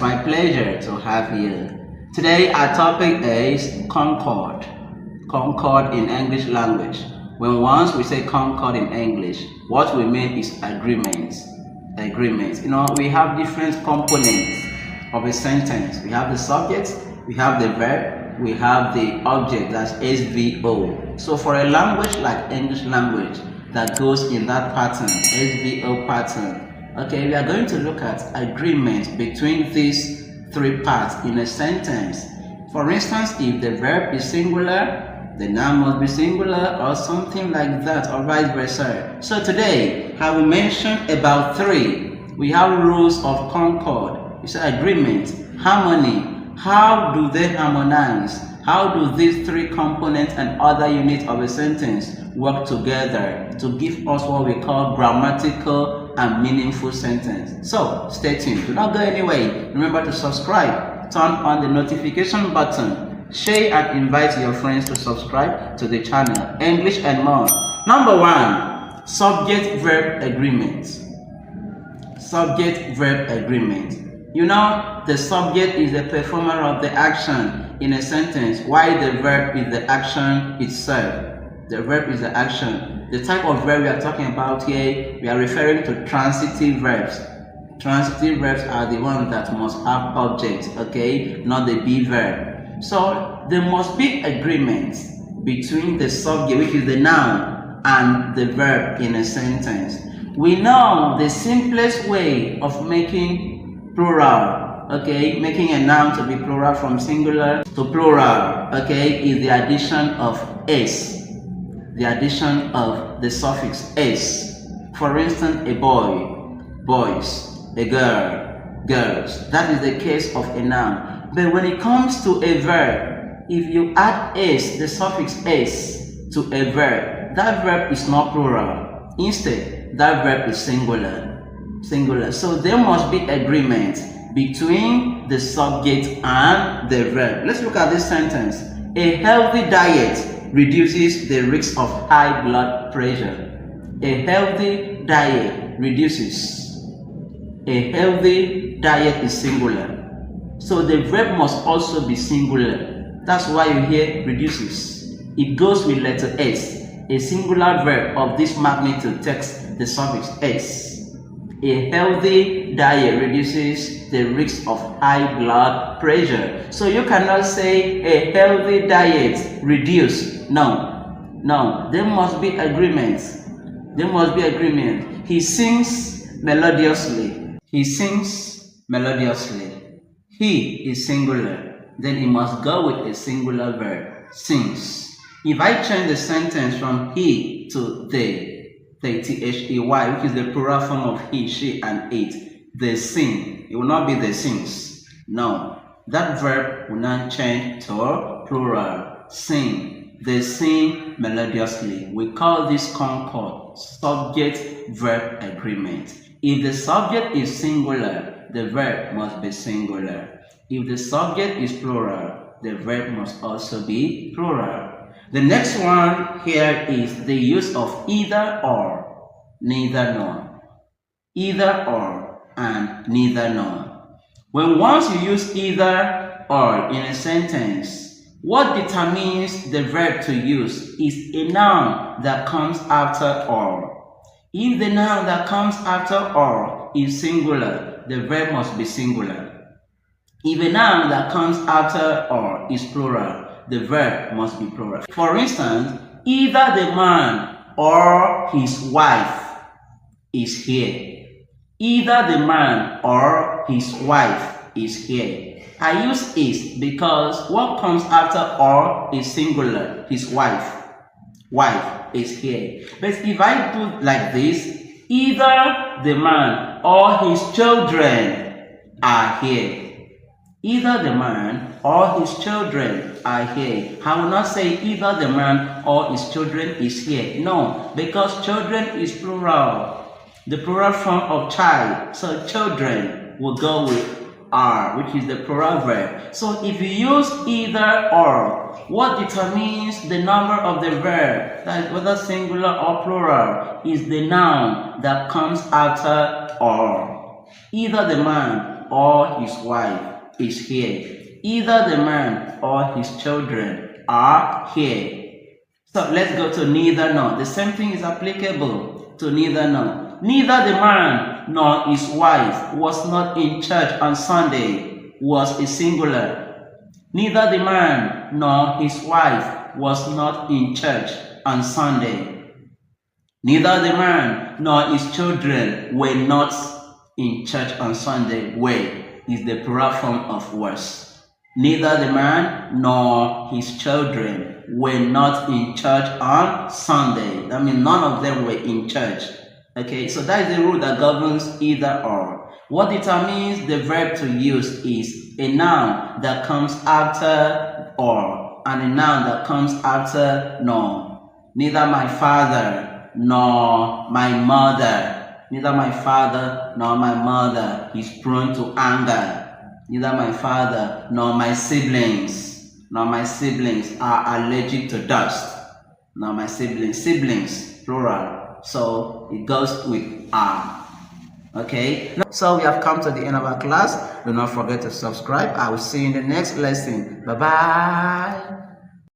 my pleasure to have you. Today our topic is Concord. Concord in English language. When once we say Concord in English, what we mean is agreements. Agreements. We have different components of a sentence. We have the subject, we have the verb, we have the object, that's SVO. So for a language like English language that goes in that pattern, SVO pattern, okay, we are going to look at agreement between these three parts in a sentence. For instance, if the verb is singular, the noun must be singular or something like that, or vice versa. So today, I will mention about three. We have rules of concord. It's agreement, harmony. How do they harmonize? How do these three components and other units of a sentence work together to give us what we call grammatical and meaningful sentence? So stay tuned. Do not go anywhere. Remember to subscribe. Turn on the notification button. Share and invite your friends to subscribe to the channel. English and more. Number one, subject-verb agreement. Subject-verb agreement. The subject is the performer of the action in a sentence, while the verb is the action itself. The verb is the action. The type of verb we are talking about here, we are referring to transitive verbs. Transitive verbs are the ones that must have objects, okay, not the be verb. So there must be agreement between the subject, which is the noun, and the verb in a sentence. We know the simplest way of making plural, okay, making a noun to be plural from singular to plural, okay, is the addition of s. The addition of the suffix s. For instance, a boy, boys, a girl, girls. That is the case of a noun. But when it comes to a verb, if you add s, the suffix s, to a verb, that verb is not plural. Instead, that verb is singular. Singular. So there must be agreement between the subject and the verb. Let's look at this sentence. A healthy diet reduces the risk of high blood pressure. A healthy diet reduces. A healthy diet is singular. So the verb must also be singular. That's why you hear reduces. It goes with letter S. A singular verb of this magnitude takes the suffix s. A healthy diet reduces the risk of high blood pressure. So you cannot say a healthy diet reduce. No, there must be agreements. There must be agreement. He sings melodiously. He sings melodiously. He is singular. Then he must go with a singular verb. Sings. If I change the sentence from he to they, they, which is the plural form of he, she, and it, they sing. It will not be they sings. No, that verb will not change to plural. Sing. They sing melodiously. We call this concord, subject-verb agreement. If the subject is singular, the verb must be singular. If the subject is plural, the verb must also be plural. The next one here is the use of either or, neither nor. Either or and neither nor. When once you use either or in a sentence, what determines the verb to use is a noun that comes after or. If the noun that comes after or is singular, the verb must be singular. If a noun that comes after or is plural, the verb must be plural. For instance, either the man or his wife is here. Either the man or his wife is here. I use is because what comes after or is singular, his wife. Wife is here. But if I put like this, either the man or his children are here. Either the man or his children are here. I will not say either the man or his children is here. No, because children is plural. The plural form of child. So children will go with are, which is the plural verb. So if you use either or, what determines the number of the verb, that is whether singular or plural, is the noun that comes after or. Either the man or his wife is here. Either the man or his children are here. So let's go to neither nor. The same thing is applicable to neither nor. Neither the man nor his wife was not in church on Sunday was a singular. Neither the man nor his wife was not in church on Sunday. Neither the man nor his children were not in church on Sunday. Were is the plural form of was. Neither the man nor his children were not in church on Sunday. That means none of them were in church. Okay, so that is the rule that governs either or. What determines the verb to use is a noun that comes after or and a noun that comes after nor. Neither my father nor my mother. Neither my father nor my mother is prone to anger. Neither my father nor my siblings are allergic to dust. Nor my siblings, plural. So it goes with are. Okay, so we have come to the end of our class. Do not forget to subscribe. I will see you in the next lesson. Bye bye.